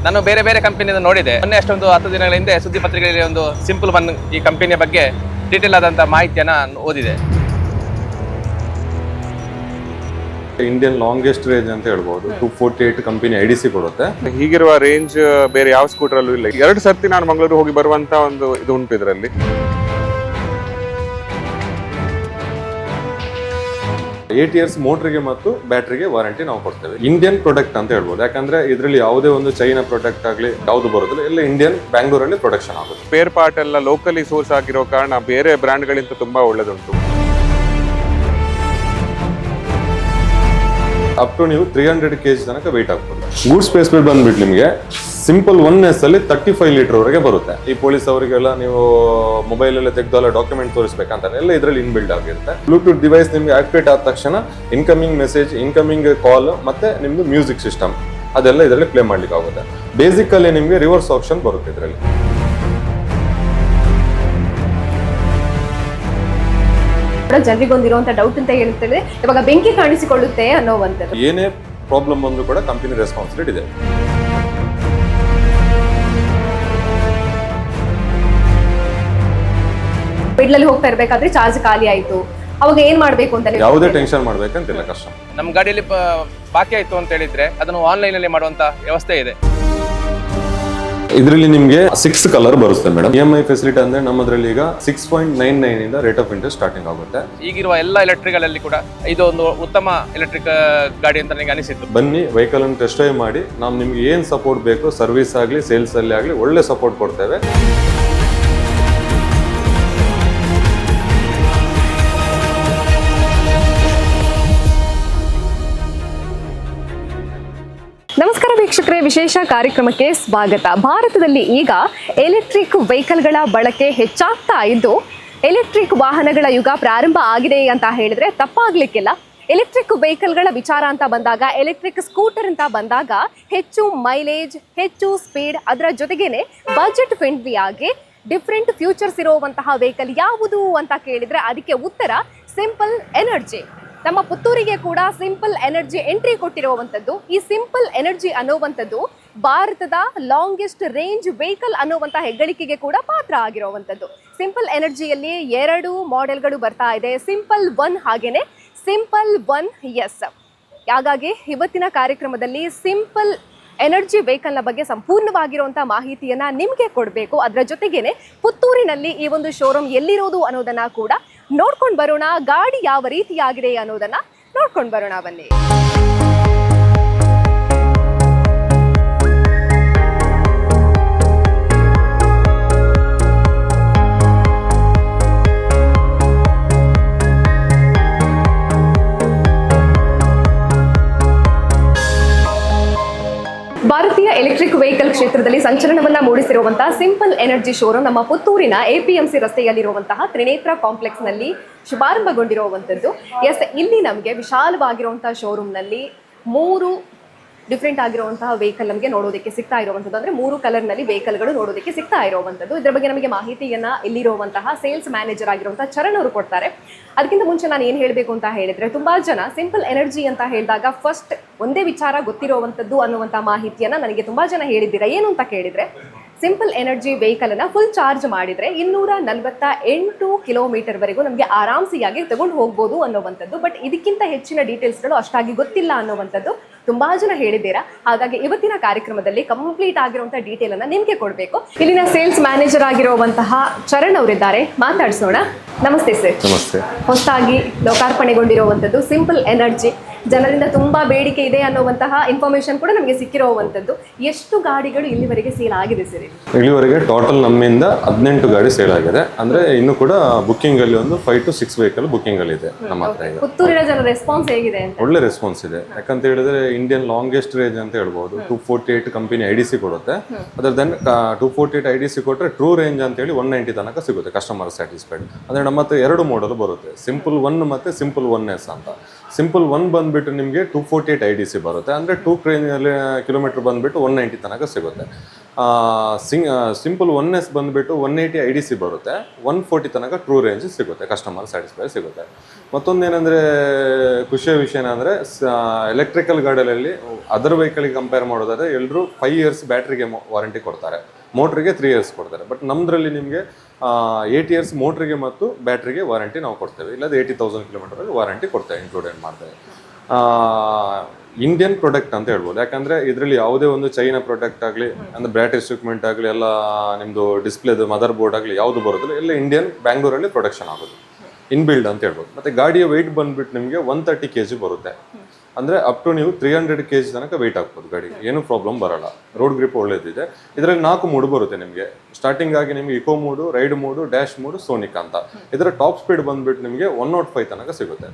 ನಾನು ಬೇರೆ ಬೇರೆ ಕಂಪನಿಯನ್ನು ನೋಡಿದೆ. ಮೊನ್ನೆ ಅಷ್ಟೊಂದು 10 ದಿನಗಳ ಹಿಂದೆ ಸುದ್ದಿ ಪತ್ರಿಕೆಯಲ್ಲಿ ಒಂದು ಸಿಂಪಲ್ ಒನ್ ಈ ಕಂಪನಿಯ ಬಗ್ಗೆ ಡೀಟೇಲ್ ಆದಂಥ ಮಾಹಿತಿಯನ್ನು ಓದಿದೆ. ಇಂಡಿಯನ್ ಲಾಂಗೆಸ್ಟ್ ರೇಂಜ್ ಅಂತ ಹೇಳ್ಬೋದು. 248 ಕಂಪನಿ IDC ಕೊಡುತ್ತೆ. ಹೀಗಿರುವ ರೇಂಜ್ ಬೇರೆ ಯಾವ ಸ್ಕೂಟರ್ ಅಲ್ಲೂ ಇಲ್ಲ. 2 ಸರ್ತಿ ನಾನು ಮಂಗಳೂರು ಹೋಗಿ ಬರುವಂತ ಒಂದು ಇದು ಉಂಟು ಇದರಲ್ಲಿ. 8 ಇಯರ್ಸ್ ಮೋಟರ್ಗೆ ಮತ್ತು ಬ್ಯಾಟ್ರಿಗೆ ವಾರಂಟಿ ನಾವು ಕೊಡ್ತೇವೆ. ಇಂಡಿಯನ್ ಪ್ರಾಡಕ್ಟ್ ಅಂತ ಹೇಳ್ಬೋದು, ಯಾಕಂದ್ರೆ ಇದರಲ್ಲಿ ಯಾವುದೇ ಒಂದು ಚೈನಾ ಪ್ರಾಡಕ್ಟ್ ಆಗಲಿ ಯಾವುದು ಬರೋದಿಲ್ಲ, ಎಲ್ಲ ಇಂಡಿಯನ್ ಬ್ಯಾಂಗ್ಳೂರಲ್ಲಿ ಪ್ರೊಡಕ್ಷನ್ ಆಗುತ್ತೆ. ಸ್ಪೇರ್ ಪಾರ್ಟ್ ಎಲ್ಲ ಲೋಕಲಿ ಸೋರ್ಸ್ ಆಗಿರೋ ಕಾರಣ ಬೇರೆ ಬ್ರ್ಯಾಂಡ್ಗಳಿಂದ ತುಂಬಾ ಒಳ್ಳೆದುಂಟು. ಅಪ್ ಟು ನೀವು 300 kg ತನಕ ವೆಯ್ಟ್ ಆಗ್ಬೋದು. ಗೂಡ್ ಸ್ಪೇಸ್ ಬಿಲ್ ಬಂದ್ಬಿಟ್ಟು ನಿಮಗೆ ಸಿಂಪಲ್ 1S ಅಲ್ಲಿ 35 ಲೀಟರ್ ವರೆಗೆ ಬರುತ್ತೆ. ಈ ಪೊಲೀಸ್ ಅವರಿಗೆಲ್ಲ ನೀವು ಮೊಬೈಲ್ ಎಲ್ಲ ತೆಗೆದಲ್ಲ ಡಾಕ್ಯುಮೆಂಟ್ ತೋರಿಸಬೇಕಂತ ಎಲ್ಲ ಇದರಲ್ಲಿ ಇನ್ಬಿಲ್ಡ್ ಆಗಿರುತ್ತೆ. ಬ್ಲೂಟೂತ್ ಡಿವೈಸ್ ನಿಮಗೆ ಆಕ್ಟಿವೇಟ್ ಆದ ತಕ್ಷಣ ಇನ್ಕಮಿಂಗ್ ಮೆಸೇಜ್, ಇನ್ಕಮಿಂಗ್ ಕಾಲ್ ಮತ್ತೆ ನಿಮ್ದು ಮ್ಯೂಸಿಕ್ ಸಿಸ್ಟಮ್ ಅದೆಲ್ಲ ಇದರಲ್ಲಿ ಪ್ಲೇ ಮಾಡ್ಲಿಕ್ಕೆ ಆಗುತ್ತೆ. ಬೇಸಿಕಲ್ಲಿ ನಿಮಗೆ ರಿವರ್ಸ್ ಆಪ್ಷನ್ ಬರುತ್ತೆ ಇದರಲ್ಲಿ. ಜನರಿಗೊಂದಿರುವಂತ ಡೌಟ್ ಅಂತ ಹೇಳ್ತೇವೆ, ಇವಾಗ ಬೆಂಕಿ ಕಾಣಿಸಿಕೊಳ್ಳುತ್ತೆ ಅನ್ನೋವಂಥದ್ದು. ಏನೇ ಪ್ರಾಬ್ಲಮ್ ಬಂದ್ರು ಕೂಡ ಕಂಪನಿ ರೆಸ್ಪಾನ್ಸಿಬಿಲಿಟಿ ಇದೆ. ಮಿಡ್ಲಲ್ಲಿ ಹೋಗ್ತಾ ಇರ್ಬೇಕಾದ್ರೆ ಚಾರ್ಜ್ ಖಾಲಿ ಆಯ್ತು, ಅವಾಗ ಏನ್ ಮಾಡ್ಬೇಕು ಅಂತ ಯಾವುದೇ ಟೆನ್ಷನ್ ಮಾಡ್ಬೇಕಂತಿಲ್ಲ, ಕಷ್ಟ. ನಮ್ಮ ಗಾಡಿಯಲ್ಲಿ ಬಾಕಿ ಆಯ್ತು ಅಂತ ಹೇಳಿದ್ರೆ ಅದನ್ನು ಆನ್ಲೈನ್ ಅಲ್ಲಿ ಮಾಡುವಂತ ವ್ಯವಸ್ಥೆ ಇದೆ. ಇದರಲ್ಲಿ ನಿಮಗೆ 6 ಕಲರ್ ಬರುತ್ತೆ ಮೇಡಮ್. EMI ಫೆಸಿಲಿಟಿ ಅಂದ್ರೆ ನಮ್ಮದ್ರಲ್ಲಿ ಈಗ 6.99 ಇಂದ ರೇಟ್ ಆಫ್ ಇಂಟ್ರೆಸ್ಟ್ ಸ್ಟಾರ್ಟಿಂಗ್ ಆಗುತ್ತೆ. ಈಗಿರುವ ಎಲ್ಲ ಎಲೆಕ್ಟ್ರಿಕಲ್ ಕೂಡ ಇದು ಒಂದು ಉತ್ತಮ ಎಲೆಕ್ಟ್ರಿಕ್ ಗಾಡಿ ಅಂತ ನನಗೆ ಅನಿಸಿತ್ತು. ಬನ್ನಿ, ವೆಹಿಕಲ್ ಅನ್ನು ಟೆಸ್ಟ್ ಡ್ರೈವ್ ಮಾಡಿ, ನಾವು ನಿಮ್ಗೆ ಏನ್ ಸಪೋರ್ಟ್ ಬೇಕು, ಸರ್ವಿಸ್ ಆಗಲಿ ಸೇಲ್ಸ್ ಅಲ್ಲಿ ಆಗಲಿ ಒಳ್ಳೆ ಸಪೋರ್ಟ್ ಕೊಡ್ತೇವೆ. ನಮಸ್ಕಾರ ವೀಕ್ಷಕರೇ, ವಿಶೇಷ ಕಾರ್ಯಕ್ರಮಕ್ಕೆ ಸ್ವಾಗತ. ಭಾರತದಲ್ಲಿ ಈಗ ಎಲೆಕ್ಟ್ರಿಕ್ ವೆಹಿಕಲ್ಗಳ ಬಳಕೆ ಹೆಚ್ಚಾಗ್ತಾ ಇದ್ದು ಎಲೆಕ್ಟ್ರಿಕ್ ವಾಹನಗಳ ಯುಗ ಪ್ರಾರಂಭ ಆಗಿದೆ ಅಂತ ಹೇಳಿದ್ರೆ ತಪ್ಪಾಗ್ಲಿಕ್ಕಿಲ್ಲ. ಎಲೆಕ್ಟ್ರಿಕ್ ವೆಹಿಕಲ್ಗಳ ವಿಚಾರ ಅಂತ ಬಂದಾಗ, ಎಲೆಕ್ಟ್ರಿಕ್ ಸ್ಕೂಟರ್ ಅಂತ ಬಂದಾಗ ಹೆಚ್ಚು ಮೈಲೇಜ್, ಹೆಚ್ಚು ಸ್ಪೀಡ್, ಅದರ ಜೊತೆಗೇನೆ ಬಜೆಟ್ ಫ್ರೆಂಡ್ಲಿ ಆಗಿ ಡಿಫ್ರೆಂಟ್ ಫ್ಯೂಚರ್ಸ್ ಇರುವಂತಹ ವೆಹಿಕಲ್ ಯಾವುದು ಅಂತ ಕೇಳಿದ್ರೆ ಅದಕ್ಕೆ ಉತ್ತರ ಸಿಂಪಲ್ ಎನರ್ಜಿ. ನಮ್ಮ ಪುತ್ತೂರಿಗೆ ಕೂಡ ಸಿಂಪಲ್ ಎನರ್ಜಿ ಎಂಟ್ರಿ ಕೊಟ್ಟಿರುವಂಥದ್ದು. ಈ ಸಿಂಪಲ್ ಎನರ್ಜಿ ಅನ್ನುವಂಥದ್ದು ಭಾರತದ ಲಾಂಗೆಸ್ಟ್ ರೇಂಜ್ ವೆಹಿಕಲ್ ಅನ್ನುವಂಥ ಹೆಗ್ಗಳಿಕೆಗೆ ಕೂಡ ಪಾತ್ರ ಆಗಿರುವಂಥದ್ದು. ಸಿಂಪಲ್ ಎನರ್ಜಿಯಲ್ಲಿ 2 ಮಾಡೆಲ್ಗಳು ಬರ್ತಾ ಇದೆ, ಸಿಂಪಲ್ 1 ಹಾಗೇನೆ ಸಿಂಪಲ್ 1S. ಹಾಗಾಗಿ ಇವತ್ತಿನ ಕಾರ್ಯಕ್ರಮದಲ್ಲಿ ಸಿಂಪಲ್ ಎನರ್ಜಿ ವೆಹಿಕಲ್ನ ಬಗ್ಗೆ ಸಂಪೂರ್ಣವಾಗಿರುವಂಥ ಮಾಹಿತಿಯನ್ನ ನಿಮಗೆ ಕೊಡಬೇಕು. ಅದರ ಜೊತೆಗೇನೆ ಪುತ್ತೂರಿನಲ್ಲಿ ಈ ಒಂದು ಶೋರೂಮ್ ಎಲ್ಲಿರೋದು ಅನ್ನೋದನ್ನ ಕೂಡ ನೋಡ್ಕೊಂಡು ಬರೋಣ. ಗಾಡಿ ಯಾವ ರೀತಿಯಾಗಿದೆ ಅನ್ನೋದನ್ನ ನೋಡ್ಕೊಂಡು ಬರೋಣ ಬನ್ನಿ. ಭಾರತೀಯ ಎಲೆಕ್ಟ್ರಿಕ್ ವೆಹಿಕಲ್ ಕ್ಷೇತ್ರದಲ್ಲಿ ಸಂಚಲನವನ್ನ ಮೂಡಿಸಿರುವಂತಹ ಸಿಂಪಲ್ ಎನರ್ಜಿ ಶೋರೂಮ್ ನಮ್ಮ ಪುತ್ತೂರಿನ APMC ರಸ್ತೆಯಲ್ಲಿರುವಂತಹ ತ್ರಿನೇತ್ರ ಕಾಂಪ್ಲೆಕ್ಸ್ ನಲ್ಲಿ ಶುಭಾರಂಭಗೊಂಡಿರುವಂತದ್ದು. ಇಲ್ಲಿ ನಮಗೆ ವಿಶಾಲವಾಗಿರುವಂತಹ ಶೋರೂಮ್ ನಲ್ಲಿ 3 ಡಿಫ್ರೆಂಟ್ ಆಗಿರುವಂತಹ ವೆಹಿಕಲ್ ನಮಗೆ ನೋಡೋದಕ್ಕೆ ಸಿಗ್ತಾ ಇರುವಂಥದ್ದು. ಅಂದ್ರೆ 3 ಕಲರ್ನಲ್ಲಿ ವೆಹಿಕಲ್ಗಳು ನೋಡೋದಕ್ಕೆ ಸಿಗ್ತಾ ಇರುವಂಥದ್ದು. ಇದರ ಬಗ್ಗೆ ನಮಗೆ ಮಾಹಿತಿಯನ್ನ ಇಲ್ಲಿರುವಂತಹ ಸೇಲ್ಸ್ ಮ್ಯಾನೇಜರ್ ಆಗಿರುವಂತಹ ಚರಣ್ ಅವರು ಕೊಡ್ತಾರೆ. ಅದಕ್ಕಿಂತ ಮುಂಚೆ ನಾನು ಏನು ಹೇಳಬೇಕು ಅಂತ ಹೇಳಿದ್ರೆ, ತುಂಬಾ ಜನ ಸಿಂಪಲ್ ಎನರ್ಜಿ ಅಂತ ಹೇಳಿದಾಗ ಫಸ್ಟ್ ಒಂದೇ ವಿಚಾರ ಗೊತ್ತಿರುವಂಥದ್ದು ಅನ್ನುವಂಥ ಮಾಹಿತಿಯನ್ನ ನನಗೆ ತುಂಬಾ ಜನ ಹೇಳಿದ್ದೀರಾ. ಏನು ಅಂತ ಕೇಳಿದ್ರೆ, ಸಿಂಪಲ್ ಎನರ್ಜಿ ವೆಹಿಕಲ್ ಅನ್ನ ಫುಲ್ ಚಾರ್ಜ್ ಮಾಡಿದ್ರೆ 248 ಕಿಲೋಮೀಟರ್ ವರೆಗೂ ನಮಗೆ ಆರಾಮ್ಸಿಯಾಗಿ ತಗೊಂಡು ಹೋಗ್ಬೋದು ಅನ್ನುವಂಥದ್ದು. ಬಟ್ ಇದಕ್ಕಿಂತ ಹೆಚ್ಚಿನ ಡೀಟೇಲ್ಸ್ಗಳು ಅಷ್ಟಾಗಿ ಗೊತ್ತಿಲ್ಲ ಅನ್ನುವಂಥದ್ದು ತುಂಬಾ ಜನ ಹೇಳಿದ್ದೀರಾ. ಹಾಗಾಗಿ ಇವತ್ತಿನ ಕಾರ್ಯಕ್ರಮದಲ್ಲಿ ಕಂಪ್ಲೀಟ್ ಆಗಿರುವಂತಹ ಡೀಟೇಲ್ ಅನ್ನ ನಿಮ್ಗೆ ಕೊಡಬೇಕು. ಇಲ್ಲಿನ ಸೇಲ್ಸ್ ಮ್ಯಾನೇಜರ್ ಆಗಿರುವಂತಹ ಚರಣ್ ಅವರಿದ್ದಾರೆ, ಮಾತಾಡ್ಸೋಣ. ನಮಸ್ತೆ ಸರ್. ನಮಸ್ತೆ. ಹೊಸದಾಗಿ ಲೋಕಾರ್ಪಣೆಗೊಂಡಿರುವಂಥದ್ದು ಸಿಂಪಲ್ ಎನರ್ಜಿ, ಜನರಿಂದ ತುಂಬಾ ಬೇಡಿಕೆ ಇದೆ ಅನ್ನುವಂತಹ ಇನ್ಫಾರ್ಮೇಶನ್ ಕೂಡ ನಮಗೆ ಸಿಕ್ಕಿರುವಂಥದ್ದು. ಎಷ್ಟು ಗಾಡಿಗಳು ಇಲ್ಲಿವರೆಗೆ ಸೇಲ್ ಆಗಿದೆ ಸರ್? ಇಲ್ಲಿವರೆಗೆ ಟೋಟಲ್ ನಮ್ಮಿಂದ 18 ಗಾಡಿ ಸೇಲ್ ಆಗಿದೆ. ಅಂದ್ರೆ ಇನ್ನು ಕೂಡ ಬುಕ್ಕಿಂಗ್ ಅಲ್ಲಿ ಒಂದು 5 to 6 ವೆಹಿಕಲ್ ಬುಕ್ಕಿಂಗ್ ಅಲ್ಲಿ ಇದೆ ನಮ್ಮ ಹತ್ರ. ಪುತ್ತೂರಿನ ಜನರ ರೆಸ್ಪಾನ್ಸ್ ಹೇಗಿದೆ? ಒಳ್ಳೆ ರೆಸ್ಪಾನ್ಸ್ ಇದೆ. ಯಾಕಂತ ಹೇಳಿದ್ರೆ ಇಂಡಿಯನ್ ಲಾಂಗೆಸ್ಟ್ ರೇಂಜ್ ಅಂತ ಹೇಳ್ಬೋದು. 248 ಕಂಪನಿ IDC ಕೊಡುತ್ತೆ. ಅದರ ದೆನ್ 248 IDC ಕೊಟ್ಟರೆ ಟ್ರೂ ರೇಂಜ್ ಅಂತ ಹೇಳಿ 190 ತನಕ ಸಿಗುತ್ತೆ ಕಸ್ಟಮರ್ ಸ್ಯಾಟಿಸ್ಫೈಡ್. ಅಂದ್ರೆ ನಮ್ಮ ಹತ್ರ 2 ಮಾಡೆಲ್ ಬರುತ್ತೆ, ಸಿಂಪಲ್ 1 ಮತ್ತೆ ಸಿಂಪಲ್ 1S ಅಂತ. ಸಿಂಪಲ್ 1 ಬಂದ್ಬಿಟ್ಟು ನಿಮಗೆ 248 IDC ಬರುತ್ತೆ. ಅಂದ್ರೆ 2 ಕಿಲೋಮೀಟರ್ ಬಂದ್ಬಿಟ್ಟು 190 ತನಕ ಸಿಗುತ್ತೆ. ಸಿಂಪಲ್ 1S ಬಂದುಬಿಟ್ಟು 180 IDC ಬರುತ್ತೆ, 140 ತನಕ ಟ್ರೂ ರೇಂಜ್ ಸಿಗುತ್ತೆ, ಕಸ್ಟಮರ್ ಸ್ಯಾಟಿಸ್ಫೈ ಸಿಗುತ್ತೆ. ಮತ್ತೊಂದೇನೆಂದರೆ ಖುಷಿಯ ವಿಷಯ ಏನಂದರೆ ಎಲೆಕ್ಟ್ರಿಕಲ್ ಗಾಡಿಯಲ್ಲಿ ಅದರ್ ವೆಹಿಕಲ್ಗೆ ಕಂಪೇರ್ ಮಾಡೋದಾದರೆ ಎಲ್ಲರೂ 5 years ಬ್ಯಾಟ್ರಿಗೆ ವಾರಂಟಿ ಕೊಡ್ತಾರೆ, ಮೋಟ್ರಿಗೆ 3 years ಕೊಡ್ತಾರೆ. ಬಟ್ ನಮ್ಮದ್ರಲ್ಲಿ ನಿಮಗೆ 8 years ಮೋಟ್ರಿಗೆ ಮತ್ತು ಬ್ಯಾಟ್ರಿಗೆ ವಾರಂಟಿ ನಾವು ಕೊಡ್ತೇವೆ, ಇಲ್ಲದ 80,000 ಕಿಲೋಮೀಟರ್ಗೆ ವಾರಂಟಿ ಕೊಡ್ತೇವೆ, ಇನ್ಕ್ಲೂಡೆಡ್ ಮಾಡ್ತೇವೆ. ಇಂಡಿಯನ್ ಪ್ರಾಡಕ್ಟ್ ಅಂತ ಹೇಳ್ಬೋದು, ಯಾಕಂದರೆ ಇದರಲ್ಲಿ ಯಾವುದೇ ಒಂದು ಚೈನಾ ಪ್ರಾಡಕ್ಟ್ ಆಗಲಿ ಅಂದರೆ ಬ್ಯಾಟ್ರಿ ಸ್ವಿಕ್ಮೆಂಟ್ ಆಗಲಿ ಎಲ್ಲ ನಿಮ್ಮದು ಡಿಸ್ಪ್ಲೇದು ಮದರ್ ಬೋರ್ಡ್ ಆಗಲಿ ಯಾವುದು ಬರೋದಿಲ್ಲ, ಎಲ್ಲ ಇಂಡಿಯನ್ ಬ್ಯಾಂಗ್ಳೂರಲ್ಲಿ ಪ್ರೊಡಕ್ಷನ್ ಆಗೋದು, ಇನ್ಬಿಲ್ಡ್ ಅಂತ ಹೇಳ್ಬೋದು. ಮತ್ತು ಗಾಡಿಯ ವೆಯ್ಟ್ ಬಂದುಬಿಟ್ಟು ನಿಮಗೆ 130 kg ಬರುತ್ತೆ, ಅಂದರೆ ಅಪ್ ಟು ನೀವು 300 kg ತನಕ ವೆಯ್ಟ್ ಆಗ್ಬೋದು ಗಾಡಿಗೆ, ಏನು ಪ್ರಾಬ್ಲಮ್ ಬರಲ್ಲ. ರೋಡ್ ಗ್ರಿಪ್ ಒಳ್ಳೇದಿದೆ. ಇದರಲ್ಲಿ 4 ಮೋಡ್ ಬರುತ್ತೆ ನಿಮಗೆ. ಸ್ಟಾರ್ಟಿಂಗ್ ಆಗಿ ನಿಮಗೆ eco mode, ride mode, dash mode, sonic ಅಂತ. ಇದರ ಟಾಪ್ ಸ್ಪೀಡ್ ಬಂದುಬಿಟ್ಟು ನಿಮಗೆ 105 ತನಕ ಸಿಗುತ್ತೆ.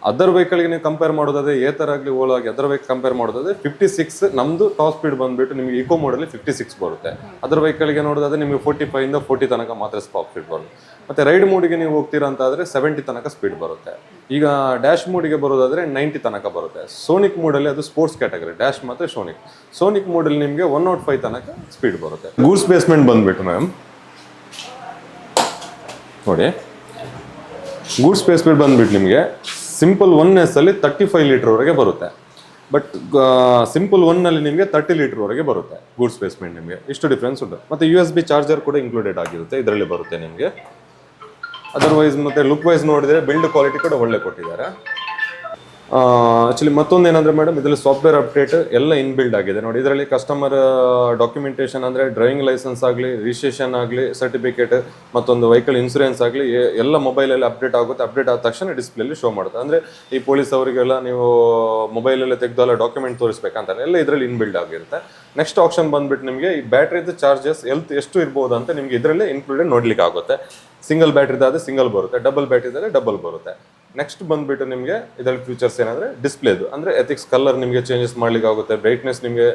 ಅದರ್ ವೆಹಿಕಲ್ಗೆ ನೀವು ಕಂಪೇರ್ ಮಾಡೋದಾದ್ರೆ ಏತರ ಆಗಲಿ ಓಲೋ ಆಗಿ ಅದರ್ ವೆಹಿಕಲ್ ಕಂಪೇರ್ ಮಾಡೋದಾದ್ರೆ 56 ನಮ್ಮದು ಟಾಪ್ ಸ್ಪೀಡ್ ಬಂದುಬಿಟ್ಟು ನಿಮಗೆ ಇಕೋ ಮೋಡಲ್ಲಿ 56 ಬರುತ್ತೆ. ಅದರ್ ವೆಹಿಕಲ್ಗೆ ನೋಡೋದಾದ್ರೆ ನಿಮಗೆ 45 ಇಂದ 40 ತನಕ ಮಾತ್ರ ಟಾಪ್ ಸ್ಪೀಡ್ ಬರುತ್ತೆ. ಮತ್ತು ರೈಡ್ ಮೋಡಿಗೆ ನೀವು ಹೋಗ್ತೀರಾ ಅಂತ ಆದರೆ 70 ತನಕ ಸ್ಪೀಡ್ ಬರುತ್ತೆ. ಈಗ ಡ್ಯಾಶ್ ಮೋಡಿಗೆ ಬರೋದಾದರೆ 90 ತನಕ ಬರುತ್ತೆ. ಸೋನಿಕ್ ಮೋಡಲ್ಲಿ ಅದು ಸ್ಪೋರ್ಟ್ಸ್ ಕ್ಯಾಟಗರಿ, ಡ್ಯಾಶ್ ಮತ್ತು ಸೋನಿಕ್ ಮೋಡಲ್ಲಿ ನಿಮಗೆ 105 ತನಕ ಸ್ಪೀಡ್ ಬರುತ್ತೆ. ಗೂಡ್ಸ್ ಬೇಸ್ಮೆಂಟ್ ಬಂದುಬಿಟ್ಟು ಮ್ಯಾಮ್ ನೋಡಿ, ಗೂಡ್ಸ್ ಬೇಸ್ಮೆಂಟ್ ಬಂದುಬಿಟ್ಟು ನಿಮಗೆ ಸಿಂಪಲ್ 1S ಅಲ್ಲಿ 35 ಲೀಟರ್ವರೆಗೆ ಬರುತ್ತೆ. ಬಟ್ ಸಿಂಪಲ್ 1 ನಿಮಗೆ 30 ಲೀಟರ್ವರೆಗೆ ಬರುತ್ತೆ ಗೂಡ್ಸ್ ಬೇಸ್ಮೆಂಟ್. ನಿಮಗೆ ಇಷ್ಟು ಡಿಫ್ರೆನ್ಸ್ ಉಂಟು. ಮತ್ತು USB ಚಾರ್ಜರ್ ಕೂಡ ಇನ್ಕ್ಲೂಡೆಡ್ ಆಗಿರುತ್ತೆ, ಇದರಲ್ಲಿ ಬರುತ್ತೆ ನಿಮಗೆ. ಅದರ್ವೈಸ್ ಮತ್ತು ಲುಕ್ ವೈಸ್ ನೋಡಿದರೆ ಬಿಲ್ಡ್ ಕ್ವಾಲಿಟಿ ಕೂಡ ಒಳ್ಳೆ ಕೊಟ್ಟಿದ್ದಾರೆ. ಆ್ಯಕ್ಚುಲಿ ಮತ್ತೊಂದು ಏನಂದರೆ ಮೇಡಮ್, ಇದರಲ್ಲಿ ಸಾಫ್ಟ್ವೇರ್ ಅಪ್ಡೇಟ್ ಎಲ್ಲ ಇನ್ಬಿಲ್ಡ್ ಆಗಿದೆ ನೋಡಿ. ಇದರಲ್ಲಿ ಕಸ್ಟಮರ್ ಡಾಕ್ಯುಮೆಂಟೇಷನ್ ಅಂದರೆ ಡ್ರೈವಿಂಗ್ ಲೈಸೆನ್ಸ್ ಆಗಲಿ, ರಿಜಿಸ್ಟ್ರೇಷನ್ ಆಗಲಿ, ಸರ್ಟಿಫಿಕೇಟ್, ಮತ್ತೊಂದು ವೆಹಿಕಲ್ ಇನ್ಸೂರೆನ್ಸ್ ಆಗಲಿ ಎಲ್ಲ ಮೊಬೈಲಲ್ಲಿ ಅಪ್ಡೇಟ್ ಆಗುತ್ತೆ. ಅಪ್ಡೇಟ್ ಆದ ತಕ್ಷಣ ಡಿಸ್ಪ್ಲೇಲಿ ಶೋ ಮಾಡುತ್ತೆ. ಅಂದರೆ ಈ ಪೊಲೀಸ್ ಅವರಿಗೆಲ್ಲ ನೀವು ಮೊಬೈಲಲ್ಲಿ ತೆಗೆದಲ್ಲ ಡಾಕ್ಯುಮೆಂಟ್ ತೋರಿಸ್ಬೇಕಂತಾರೆ ಎಲ್ಲ ಇದರಲ್ಲಿ ಇನ್ಬಿಲ್ಡ್ ಆಗಿರುತ್ತೆ. ನೆಕ್ಸ್ಟ್ ಆಪ್ಷನ್ ಬಂದುಬಿಟ್ಟು ನಿಮಗೆ ಈ ಬ್ಯಾಟ್ರಿದು ಚಾರ್ಜಸ್ ಎಷ್ಟು ಇರ್ಬೋದು ಅಂತ ನಿಮಗೆ ಇದರಲ್ಲೇ ಇನ್ಕ್ಲೂಡೆಡ್ ನೋಡ್ಲಿಕ್ಕೆ ಆಗುತ್ತೆ. ಸಿಂಗಲ್ ಬ್ಯಾಟ್ರಿದಾದರೆ ಸಿಂಗಲ್ ಬರುತ್ತೆ, ಡಬಲ್ ಬ್ಯಾಟ್ರಿದಾದರೆ ಡಬಲ್ ಬರುತ್ತೆ. ನೆಕ್ಸ್ಟ್ ಬಂದುಬಿಟ್ಟು ನಿಮಗೆ ಇದರಲ್ಲಿ ಫ್ಯೂಚರ್ಸ್ ಏನಂದರೆ ಡಿಸ್ಪ್ಲೇದು, ಅಂದರೆ ಎಥಿಕ್ಸ್ ಕಲರ್ ನಿಮಗೆ ಚೇಂಜಸ್ ಮಾಡ್ಲಿಕ್ಕೆ ಆಗುತ್ತೆ. ಬ್ರೈಟ್ನೆಸ್ ನಿಮಗೆ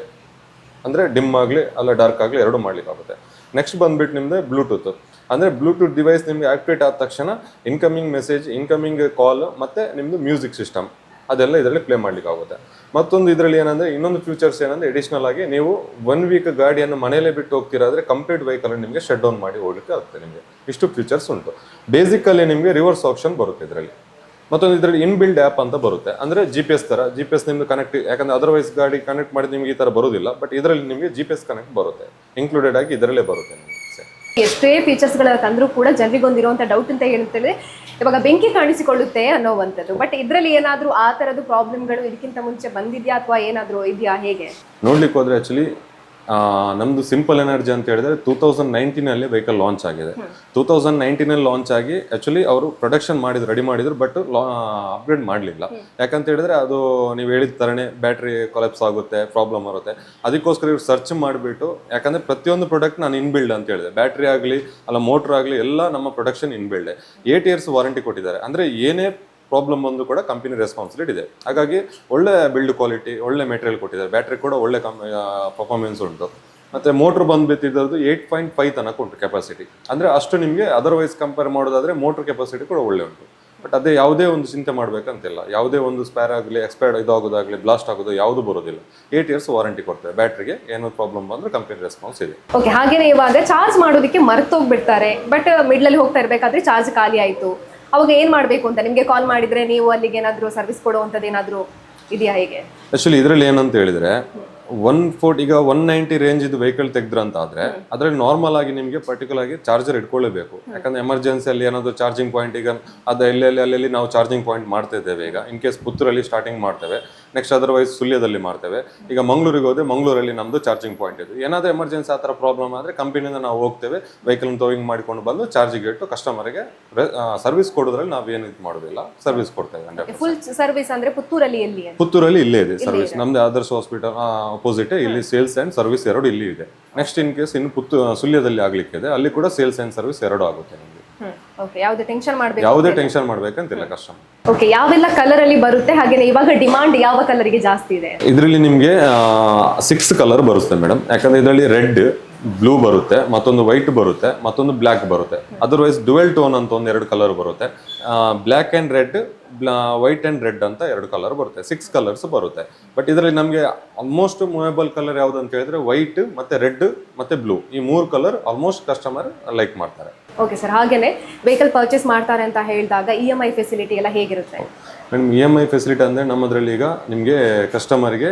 ಅಂದರೆ ಡಿಮ್ ಆಗಲಿ ಅಲ್ಲ ಡಾರ್ಕ್ ಆಗಲಿ ಎರಡು ಮಾಡ್ಲಿಕ್ಕೆ ಆಗುತ್ತೆ. ನೆಕ್ಸ್ಟ್ ಬಂದುಬಿಟ್ಟು ನಿಮ್ಮದು ಬ್ಲೂಟೂತ್, ಅಂದರೆ ಬ್ಲೂಟೂತ್ ಡಿವೈಸ್ ನಿಮಗೆ ಆಕ್ಟಿವೇಟ್ ಆದ ತಕ್ಷಣ ಇನ್ಕಮಿಂಗ್ ಮೆಸೇಜ್, ಇನ್ಕಮಿಂಗ್ ಕಾಲ್ ಮತ್ತು ನಿಮ್ಮದು ಮ್ಯೂಸಿಕ್ ಸಿಸ್ಟಮ್ ಅದೆಲ್ಲ ಇದರಲ್ಲಿ ಪ್ಲೇ ಮಾಡ್ಲಿಕ್ಕೆ ಆಗುತ್ತೆ. ಮತ್ತೊಂದು ಇದರಲ್ಲಿ ಏನಂದರೆ ಇನ್ನೊಂದು ಫ್ಯೂಚರ್ಸ್ ಏನಂದರೆ ಅಡಿಷ್ನಲ್ ಆಗಿ ನೀವು 1 ವೀಕ್ ಗಾಡಿಯನ್ನು ಮನೆಯಲ್ಲೇ ಬಿಟ್ಟು ಹೋಗ್ತಿರಾದರೆ ಕಂಪ್ಲೀಟ್ ವೆಹಿಕಲ್ ನಿಮಗೆ ಶಟ್ ಡೌನ್ ಮಾಡಿ ಹೋಗ್ಲಿಕ್ಕೆ ಆಗುತ್ತೆ. ನಿಮಗೆ ಇಷ್ಟು ಫ್ಯೂಚರ್ಸ್ ಉಂಟು. ಬೇಸಿಕಲ್ಲಿ ನಿಮಗೆ ರಿವರ್ಸ್ ಆಪ್ಷನ್ ಬರುತ್ತೆ ಇದರಲ್ಲಿ. ಮತ್ತೊಂದು ಇದರಲ್ಲಿ ಇನ್ಬಿಲ್ಡ್ ಆ್ಯಪ್ ಅಂತ ಬರುತ್ತೆ, ಅಂದರೆ GPS ಥರ. GPS ನಿಮ್ಮದು ಕನೆಕ್ಟ್, ಯಾಕಂದರೆ ಅದರ್ವೈಸ್ ಗಾಡಿ ಕನೆಕ್ಟ್ ಮಾಡಿದ್ರೆ ನಿಮಗೆ ಈ ಥರ ಬರೋದಿಲ್ಲ. ಬಟ್ ಇದರಲ್ಲಿ ನಿಮಗೆ GPS ಕನೆಕ್ಟ್ ಬರುತ್ತೆ, ಇನ್ಕ್ಲೂಡೆಡ್ ಆಗಿ ಇದರಲ್ಲೇ ಬರುತ್ತೆ ನಿಮಗೆ. ಎಷ್ಟೇ ಫೀಚರ್ಸ್ಗಳ ತಂದರೂ ಕೂಡ ಜನರಿಗೊಂದಿರುವಂಥ ಡೌಟ್ ಅಂತ ಹೇಳ್ತೇವೆ, ಇವಾಗ ಬೆಂಕಿ ಕಾಣಿಸಿಕೊಳ್ಳುತ್ತೆ ಅನ್ನೋವಂಥದ್ದು. ಬಟ್ ಇದರಲ್ಲಿ ಏನಾದರೂ ಆ ಥರದ್ದು ಪ್ರಾಬ್ಲಮ್ಗಳು ಇದಕ್ಕಿಂತ ಮುಂಚೆ ಬಂದಿದೆಯಾ ಅಥವಾ ಏನಾದರೂ ಇದೆಯಾ, ಹೇಗೆ ನೋಡ್ಲಿಕ್ಕೆ ಹೋದರೆ ಆ್ಯಕ್ಚುಲಿ ನಮ್ಮದು ಸಿಂಪಲ್ ಎನರ್ಜಿ ಅಂತ ಹೇಳಿದ್ರೆ 2019 ವೆಹಿಕಲ್ ಲಾಂಚ್ ಆಗಿದೆ. 2019 ಲಾಂಚ್ ಆಗಿ ಆ್ಯಕ್ಚುಲಿ ಅವರು ಪ್ರೊಡಕ್ಷನ್ ಮಾಡಿದ್ರು, ರೆಡಿ ಮಾಡಿದ್ರು, ಬಟ್ ಅಪ್ಗ್ರೇಡ್ ಮಾಡಲಿಲ್ಲ. ಯಾಕಂತ ಹೇಳಿದ್ರೆ ಅದು ನೀವು ಹೇಳಿದ ಥರನೇ ಬ್ಯಾಟ್ರಿ ಕೊಲಾಪ್ಸ್ ಆಗುತ್ತೆ, ಪ್ರಾಬ್ಲಮ್ ಬರುತ್ತೆ. ಅದಕ್ಕೋಸ್ಕರ ಇವ್ರು ಸರ್ಚ್ ಮಾಡಿಬಿಟ್ಟು, ಯಾಕಂದರೆ ಪ್ರತಿಯೊಂದು ಪ್ರಾಡಕ್ಟ್ ನಾನು ಇನ್ಬಿಲ್ಡ್ ಅಂತ ಹೇಳಿದೆ, ಬ್ಯಾಟ್ರಿ ಆಗಲಿ ಅಲ್ಲ ಮೋಟ್ರ್ ಆಗಲಿ ಎಲ್ಲ ನಮ್ಮ ಪ್ರೊಡಕ್ಷನ್ ಇನ್ಬಿಲ್ಡೆ. 8 years ವಾರಂಟಿ ಕೊಟ್ಟಿದ್ದಾರೆ. ಅಂದರೆ ಏನೇ ಪ್ರಾಬ್ಲಮ್ ಬಂದು ಕೂಡ ಕಂಪನಿ ರೆಸ್ಪಾನ್ಸಿಬಿಲಿಟಿ ಇದೆ. ಹಾಗಾಗಿ ಒಳ್ಳೆ ಬಿಲ್ಡ್ ಕ್ವಾಲಿಟಿ, ಒಳ್ಳೆ ಮೆಟೀರಿಯಲ್ ಕೊಟ್ಟಿದ್ದಾರೆ. ಬ್ಯಾಟ್ರಿ ಕೂಡ ಒಳ್ಳೆ ಪರ್ಫಾರ್ಮೆನ್ಸ್ ಉಂಟು. ಮತ್ತು ಮೋಟ್ರ್ ಬಂದುಬಿಟ್ಟಿದ್ದು 8.5 ತನಕ ಉಂಟು ಕೆಪಾಸಿಟಿ. ಅಂದರೆ ಅಷ್ಟು ನಿಮಗೆ ಅದರ್ವೈಸ್ ಕಂಪೇರ್ ಮಾಡೋದಾದರೆ ಮೋಟ್ರ್ ಕೆಪಾಸಿಟಿ ಕೂಡ ಒಳ್ಳೆ ಉಂಟು. ಬಟ್ ಅದೇ ಯಾವುದೇ ಒಂದು ಚಿಂತೆ ಮಾಡಬೇಕಂತಿಲ್ಲ. ಯಾವುದೇ ಒಂದು ಸ್ಪೇರ್ ಆಗಲಿ, ಎಕ್ಸ್ಪೈರ್ಡ್ ಇದಾಗೋದಾಗಲಿ, ಬ್ಲಾಸ್ಟ್ ಆಗೋದು ಯಾವುದು ಬರೋದಿಲ್ಲ. 8 years ವಾರಂಟಿ ಕೊಡ್ತಾರೆ. ಬ್ಯಾಟ್ರಿಗೆ ಏನೋ ಪ್ರಾಬ್ಲಮ್ ಬಂದರೆ ಕಂಪನಿ ರೆಸ್ಪಾನ್ಸ್ ಇದೆ. ಓಕೆ, ಹಾಗೇನೆ ಇವಾಗ ಚಾರ್ಜ್ ಮಾಡೋದಕ್ಕೆ ಮರ್ತೋಗ್ಬಿಡ್ತಾರೆ, ಬಟ್ ಮಿಡ್ಲಲ್ಲಿ ಹೋಗ್ತಾ ಇರಬೇಕಾದ್ರೆ ಚಾರ್ಜ್ ಖಾಲಿ ಆಯಿತು, ಅವಾಗ ಏನು ಮಾಡಬೇಕು ಅಂತ ನಿಮಗೆ ಕಾಲ್ ಮಾಡಿದರೆ ನೀವು ಅಲ್ಲಿಗೆ ಏನಾದರೂ ಸರ್ವಿಸ್ ಕೊಡುವಂಥದ್ದು ಏನಾದರೂ ಇದೆಯಾ, ಹೇಗೆ? ಆ್ಯಕ್ಚುಲಿ ಇದರಲ್ಲಿ ಏನಂತ ಹೇಳಿದರೆ 140 ಈಗ 190 ರೇಂಜ್ ಇದು ವೆಹಿಕಲ್ ತೆಗೆದ್ರಂತ ಆದರೆ ಅದರಲ್ಲಿ ನಾರ್ಮಲ್ ಆಗಿ ನಿಮಗೆ ಪರ್ಟಿಕ್ಯುಲರ್ ಆಗಿ ಚಾರ್ಜರ್ ಇಟ್ಕೊಳ್ಳೇಬೇಕು. ಯಾಕಂದರೆ ಎಮರ್ಜೆನ್ಸಿಯಲ್ಲಿ ಏನಾದರೂ ಚಾರ್ಜಿಂಗ್ ಪಾಯಿಂಟ್, ಈಗ ಅದು ಎಲ್ಲೆಲ್ಲಿ ನಾವು ಚಾರ್ಜಿಂಗ್ ಪಾಯಿಂಟ್ ಮಾಡ್ತಾ ಇದ್ದೇವೆ. ಈಗ ಇನ್ ಕೇಸ್ ಪುತ್ತೂರಲ್ಲಿ ಸ್ಟಾರ್ಟಿಂಗ್ ಮಾಡ್ತೇವೆ, ನೆಕ್ಸ್ಟ್ ಅದರ್ವೈಸ್ ಸುಳ್ಯದಲ್ಲಿ ಮಾಡ್ತೇವೆ. ಈಗ ಮಂಗಳೂರಿಗೆ ಹೋದರೆ ಮಂಗಳೂರಲ್ಲಿ ನಮ್ಮದು ಚಾರ್ಜಿಂಗ್ ಪಾಯಿಂಟ್ ಇದೆ. ಏನಾದರೂ ಎಮರ್ಜೆನ್ಸಿ ಆ ಥರ ಪ್ರಾಬ್ಲಮ್ ಆದರೆ ಕಂಪನಿಯಿಂದ ನಾವು ಹೋಗ್ತೇವೆ, ವೆಹಿಕಲ್ನ ಟೋವಿಂಗ್ ಮಾಡಿಕೊಂಡು ಬಂದು ಚಾರ್ಜಿಗೆ ಇಟ್ಟು ಕಸ್ಟಮರ್ಗೆ ಸರ್ವಿಸ್ ಕೊಡೋದ್ರಲ್ಲಿ ನಾವೇನು ಇದು ಮಾಡೋದಿಲ್ಲ, ಸರ್ವಿಸ್ ಕೊಡ್ತೇವೆ. ಫುಲ್ ಸರ್ವಿಸ್ ಅಂದರೆ ಪುತ್ತೂರಲ್ಲಿ ಎಲ್ಲಿ? ಪುತ್ತೂರಲ್ಲಿ ಇಲ್ಲೇ ಇದೆ ಸರ್ವಿಸ್. ನಮ್ಮದು ಆದರ್ಶ್ ಹಾಸ್ಪಿಟಲ್ ಅಪೋಸಿಟ್ ಇಲ್ಲಿ ಸೇಲ್ಸ್ ಆ್ಯಂಡ್ ಸರ್ವಿಸ್ ಎರಡು ಇಲ್ಲಿ ಇದೆ. ನೆಕ್ಸ್ಟ್ ಇನ್ ಕೇಸ್ ಇನ್ನು ಸುಳ್ಯದಲ್ಲಿ ಆಗಲಿಕ್ಕೆ ಇದೆ, ಅಲ್ಲಿ ಕೂಡ ಸೇಲ್ಸ್ ಆ್ಯಂಡ್ ಸರ್ವಿಸ್ ಎರಡು ಆಗುತ್ತೆ ನಿಮಗೆ. ಓಕೆ, ಯಾವುದೇ ಟೆನ್ಷನ್ ಮಾಡಬೇಕು? ಯಾವುದೇ ಟೆನ್ಷನ್ ಮಾಡ್ಬೇಕಂತಿಲ್ಲ ಕಸ್ಟಮರ್. ಓಕೆ, ಯಾವೆಲ್ಲ ಕಲರ್ ಅಲ್ಲಿ ಬರುತ್ತೆ? ಹಾಗೇನೆ ಇವಾಗ ಡಿಮಾಂಡ್ ಯಾವ ಕಲರ್ಗೆ ಜಾಸ್ತಿ ಇದೆ? ಇದರಲ್ಲಿ ನಿಮಗೆ 6 ಕಲರ್ ಬರುತ್ತೆ ಮೇಡಮ್. ಯಾಕಂದ್ರೆ ಇದರಲ್ಲಿ ರೆಡ್, ಬ್ಲೂ ಬರುತ್ತೆ, ಮತ್ತೊಂದು ವೈಟ್ ಬರುತ್ತೆ, ಮತ್ತೊಂದು ಬ್ಲ್ಯಾಕ್ ಬರುತ್ತೆ. ಅದರ್ವೈಸ್ ಡುವೆಲ್ ಟೋನ್ ಅಂತ ಒಂದು 2 ಕಲರ್ ಬರುತ್ತೆ. Black and red, white and red ಅಂತ 2 ಕಲರ್ ಬರುತ್ತೆ. 6 ಕಲರ್ಸ್ ಬರುತ್ತೆ. ಬಟ್ ಇದರಲ್ಲಿ ನಮಗೆ ಆಲ್ಮೋಸ್ಟ್ ಮೂವೇಬಲ್ ಕಲರ್ ಯಾವ್ದು ಅಂತ ಹೇಳಿದ್ರೆ ವೈಟ್ ಮತ್ತೆ ರೆಡ್ ಮತ್ತೆ ಬ್ಲೂ, ಈ 3 ಕಲರ್ ಆಲ್ಮೋಸ್ಟ್ ಕಸ್ಟಮರ್ ಲೈಕ್ ಮಾಡ್ತಾರೆ. ಓಕೆ ಸರ್, ಹಾಗೇನೆ ವೆಹಿಕಲ್ ಪರ್ಚೇಸ್ ಮಾಡ್ತಾರೆ ಅಂತ ಹೇಳಿದಾಗ EMI ಫೆಸಿಲಿಟಿ ಎಲ್ಲ ಹೇಗಿರುತ್ತೆ? ಮೇಡಮ್, EMI ಫೆಸಿಲಿಟಿ ಅಂದರೆ ನಮ್ಮದ್ರಲ್ಲಿ ಈಗ ನಿಮಗೆ ಕಸ್ಟಮರ್ಗೆ